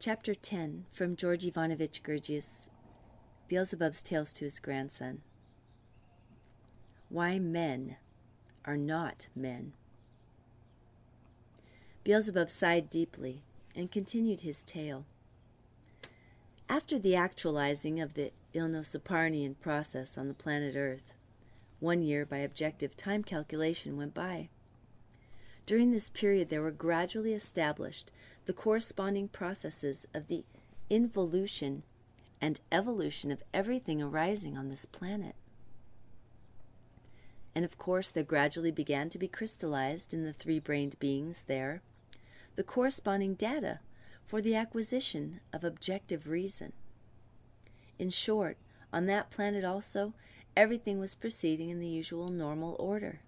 Chapter 10 from George Ivanovich Gurdjieff's Beelzebub's Tales to His Grandson. Why men are not men. Beelzebub sighed deeply and continued his tale. After the actualizing of the Ilnosoparnian process on the planet Earth, 1 year by objective time calculation went by. During this period there were gradually established the corresponding processes of the involution and evolution of everything arising on this planet. And of course there gradually began to be crystallized in the three-brained beings there the corresponding data for the acquisition of objective reason. In short, on that planet also, everything was proceeding in the usual normal order.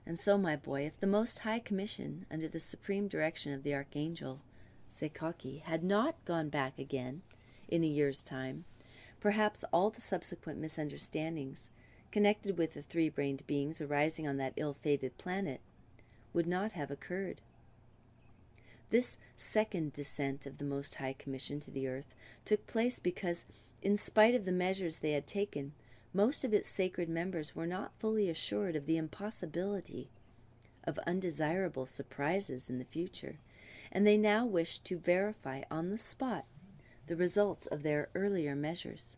And so, my boy, if the Most High Commission, under the supreme direction of the Archangel Sekaki, had not gone back again in a year's time, perhaps all the subsequent misunderstandings connected with the three-brained beings arising on that ill-fated planet would not have occurred. This second descent of the Most High Commission to the earth took place because, in spite of the measures they had taken, most of its sacred members were not fully assured of the impossibility of undesirable surprises in the future, and they now wished to verify on the spot the results of their earlier measures.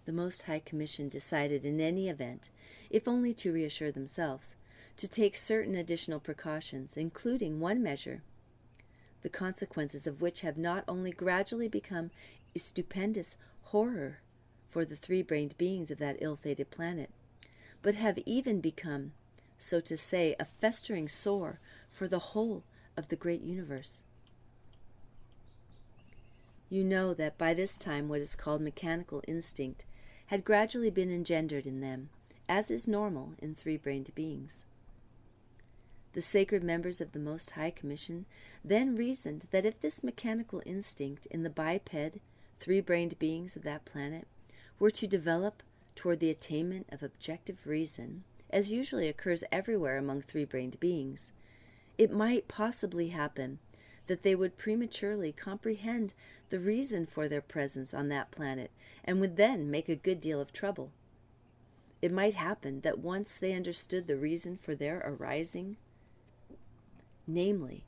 The Most High Commission decided in any event, if only to reassure themselves, to take certain additional precautions, including one measure, the consequences of which have not only gradually become a stupendous horror for the three-brained beings of that ill-fated planet, but have even become, so to say, a festering sore for the whole of the great universe. You know that by this time what is called mechanical instinct had gradually been engendered in them, as is normal in three-brained beings. The sacred members of the Most High Commission then reasoned that if this mechanical instinct in the biped, three-brained beings of that planet were to develop toward the attainment of objective reason, as usually occurs everywhere among three-brained beings, it might possibly happen that they would prematurely comprehend the reason for their presence on that planet and would then make a good deal of trouble. It might happen that once they understood the reason for their arising, namely,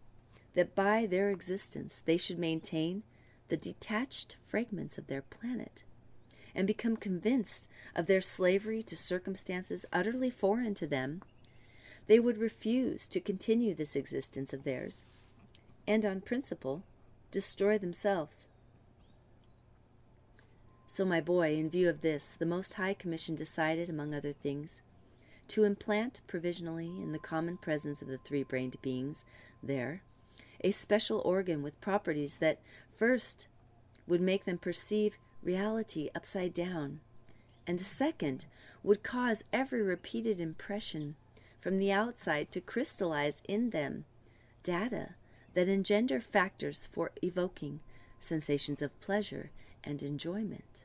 that by their existence they should maintain the detached fragments of their planet, and become convinced of their slavery to circumstances utterly foreign to them, they would refuse to continue this existence of theirs, and on principle, destroy themselves. So, my boy, in view of this, the Most High Commission decided, among other things, to implant provisionally in the common presence of the three-brained beings there a special organ with properties that, first, would make them perceive reality upside down, and second, would cause every repeated impression from the outside to crystallize in them data that engender factors for evoking sensations of pleasure and enjoyment.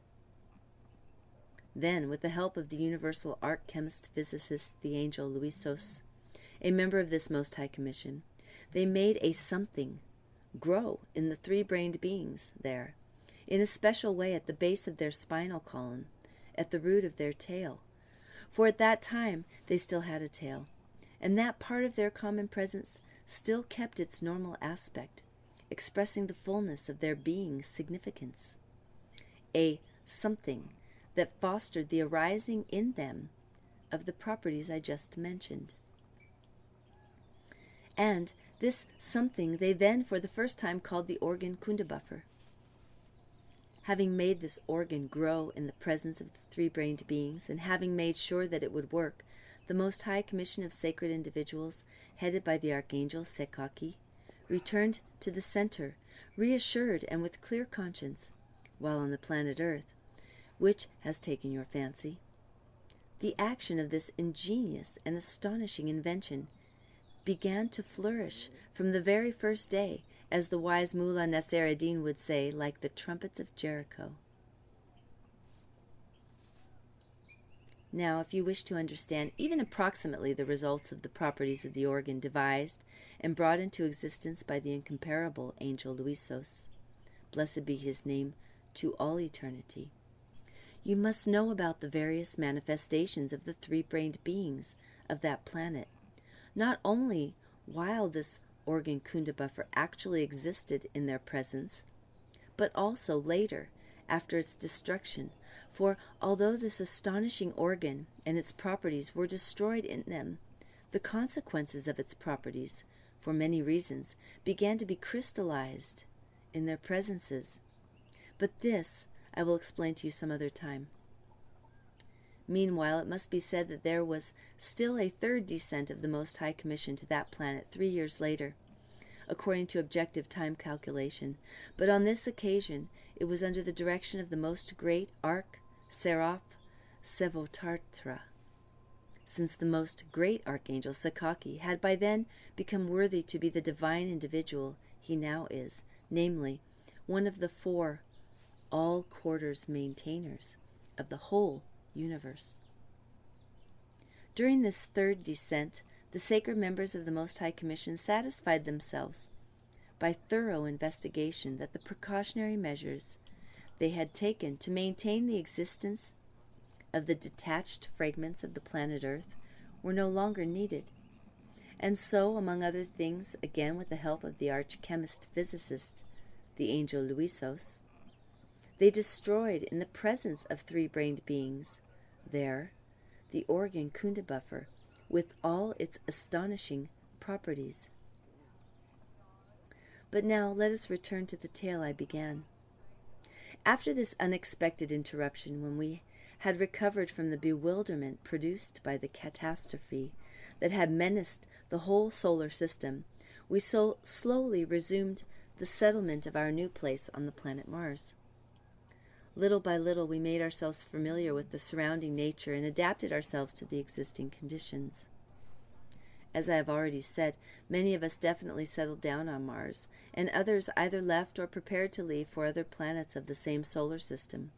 Then, with the help of the universal art chemist physicist, the angel Luisos, a member of this Most High Commission, they made a something grow in the three-brained beings there, in a special way at the base of their spinal column, at the root of their tail. For at that time they still had a tail, and that part of their common presence still kept its normal aspect, expressing the fullness of their being's significance. A something that fostered the arising in them of the properties I just mentioned. And this something they then for the first time called the organ Kundabuffer. Having made this organ grow in the presence of the three-brained beings, and having made sure that it would work, the Most High Commission of Sacred Individuals, headed by the Archangel Sekaki, returned to the center, reassured and with clear conscience, while on the planet Earth, which has taken your fancy, the action of this ingenious and astonishing invention began to flourish from the very first day, as the wise Mullah Nasser ad-Din would say, like the trumpets of Jericho. Now, if you wish to understand even approximately the results of the properties of the organ devised and brought into existence by the incomparable angel Luisos, blessed be his name to all eternity, you must know about the various manifestations of the three-brained beings of that planet, not only while this organ Kundabuffer actually existed in their presence, but also later, after its destruction. For although this astonishing organ and its properties were destroyed in them, the consequences of its properties, for many reasons, began to be crystallized in their presences. But this I will explain to you some other time. Meanwhile, it must be said that there was still a third descent of the Most High Commission to that planet 3 years later, according to objective time calculation, but on this occasion it was under the direction of the most great Seraph Sevotartra, since the most great Archangel Sakaki had by then become worthy to be the divine individual he now is, namely, one of the 4 all-quarters maintainers of the whole universe. During this third descent, the sacred members of the Most High Commission satisfied themselves by thorough investigation that the precautionary measures they had taken to maintain the existence of the detached fragments of the planet Earth were no longer needed. And so, among other things, again with the help of the arch-chemist-physicist, the angel Luisos, they destroyed in the presence of three-brained beings there the organ Kundabuffer with all its astonishing properties. But now let us return to the tale I began. After this unexpected interruption, when we had recovered from the bewilderment produced by the catastrophe that had menaced the whole solar system, we so slowly resumed the settlement of our new place on the planet Mars. Little by little we made ourselves familiar with the surrounding nature and adapted ourselves to the existing conditions. As I have already said, many of us definitely settled down on Mars, and others either left or prepared to leave for other planets of the same solar system,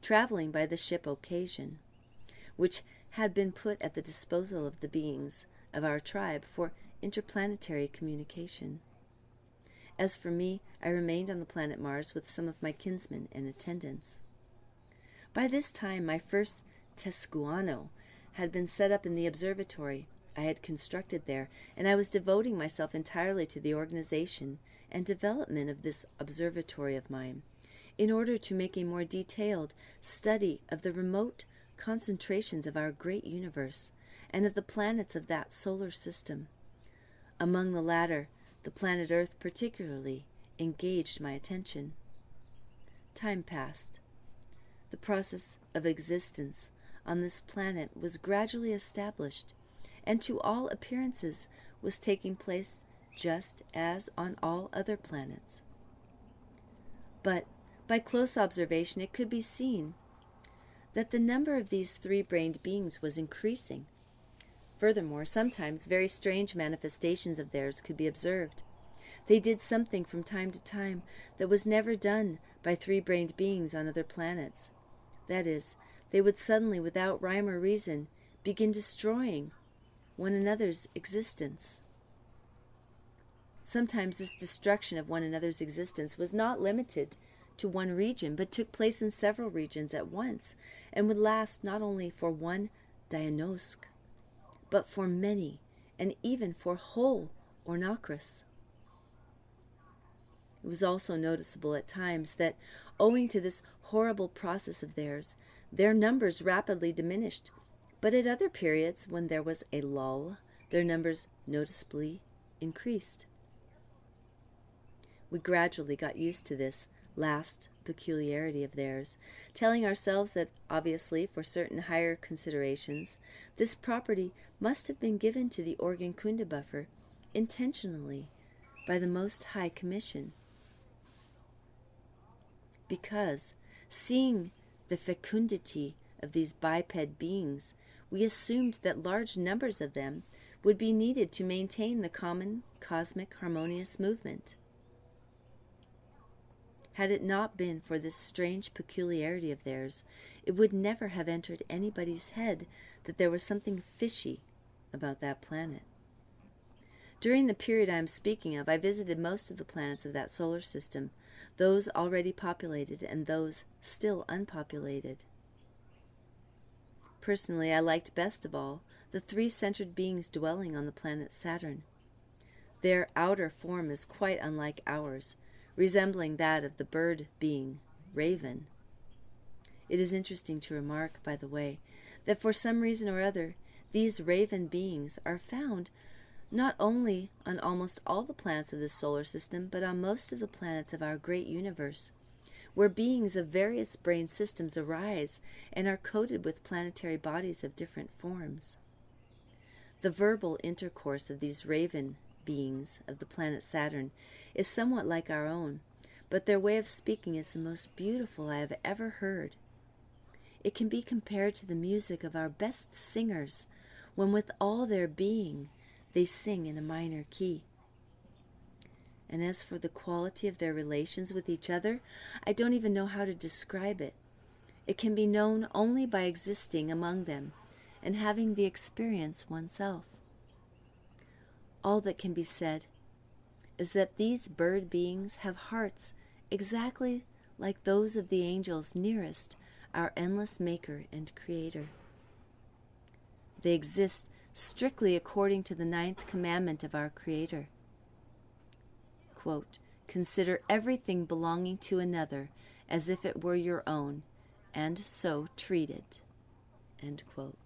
traveling by the ship Occasion, which had been put at the disposal of the beings of our tribe for interplanetary communication. As for me, I remained on the planet Mars with some of my kinsmen and attendants. By this time, my first Tescuano had been set up in the observatory I had constructed there, and I was devoting myself entirely to the organization and development of this observatory of mine, in order to make a more detailed study of the remote concentrations of our great universe and of the planets of that solar system. Among the latter, the planet Earth particularly engaged my attention. Time passed. The process of existence on this planet was gradually established, and to all appearances was taking place just as on all other planets. But by close observation it could be seen that the number of these three-brained beings was increasing. Furthermore, sometimes very strange manifestations of theirs could be observed. They did something from time to time that was never done by three-brained beings on other planets. That is, they would suddenly, without rhyme or reason, begin destroying one another's existence. Sometimes this destruction of one another's existence was not limited to one region, but took place in several regions at once, and would last not only for one Dianosk, but for many, and even for whole Ornakris. It was also noticeable at times that, owing to this horrible process of theirs, their numbers rapidly diminished, but at other periods, when there was a lull, their numbers noticeably increased. We gradually got used to this last peculiarity of theirs, telling ourselves that, obviously, for certain higher considerations, this property must have been given to the organ Kundabuffer intentionally by the Most High Commission. Because, seeing the fecundity of these biped beings, we assumed that large numbers of them would be needed to maintain the common cosmic harmonious movement. Had it not been for this strange peculiarity of theirs, it would never have entered anybody's head that there was something fishy about that planet. During the period I am speaking of, I visited most of the planets of that solar system, those already populated and those still unpopulated. Personally, I liked best of all the three-centered beings dwelling on the planet Saturn. Their outer form is quite unlike ours, resembling that of the bird being, Raven. It is interesting to remark, by the way, that for some reason or other, these Raven beings are found not only on almost all the planets of this solar system, but on most of the planets of our great universe, where beings of various brain systems arise and are coated with planetary bodies of different forms. The verbal intercourse of these Raven beings of the planet Saturn is somewhat like our own, but their way of speaking is the most beautiful I have ever heard. It can be compared to the music of our best singers, when with all their being they sing in a minor key. And as for the quality of their relations with each other, I don't even know how to describe it. It can be known only by existing among them and having the experience oneself. All that can be said is that these bird beings have hearts exactly like those of the angels nearest our endless Maker and Creator. They exist strictly according to the 9th commandment of our Creator. Quote, "Consider everything belonging to another as if it were your own, and so treat it." End quote.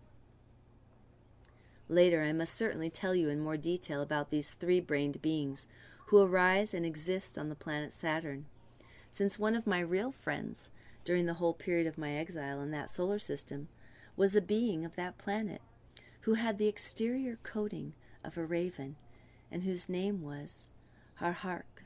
Later, I must certainly tell you in more detail about these three-brained beings who arise and exist on the planet Saturn, since one of my real friends, during the whole period of my exile in that solar system, was a being of that planet, who had the exterior coating of a raven, and whose name was Harhark.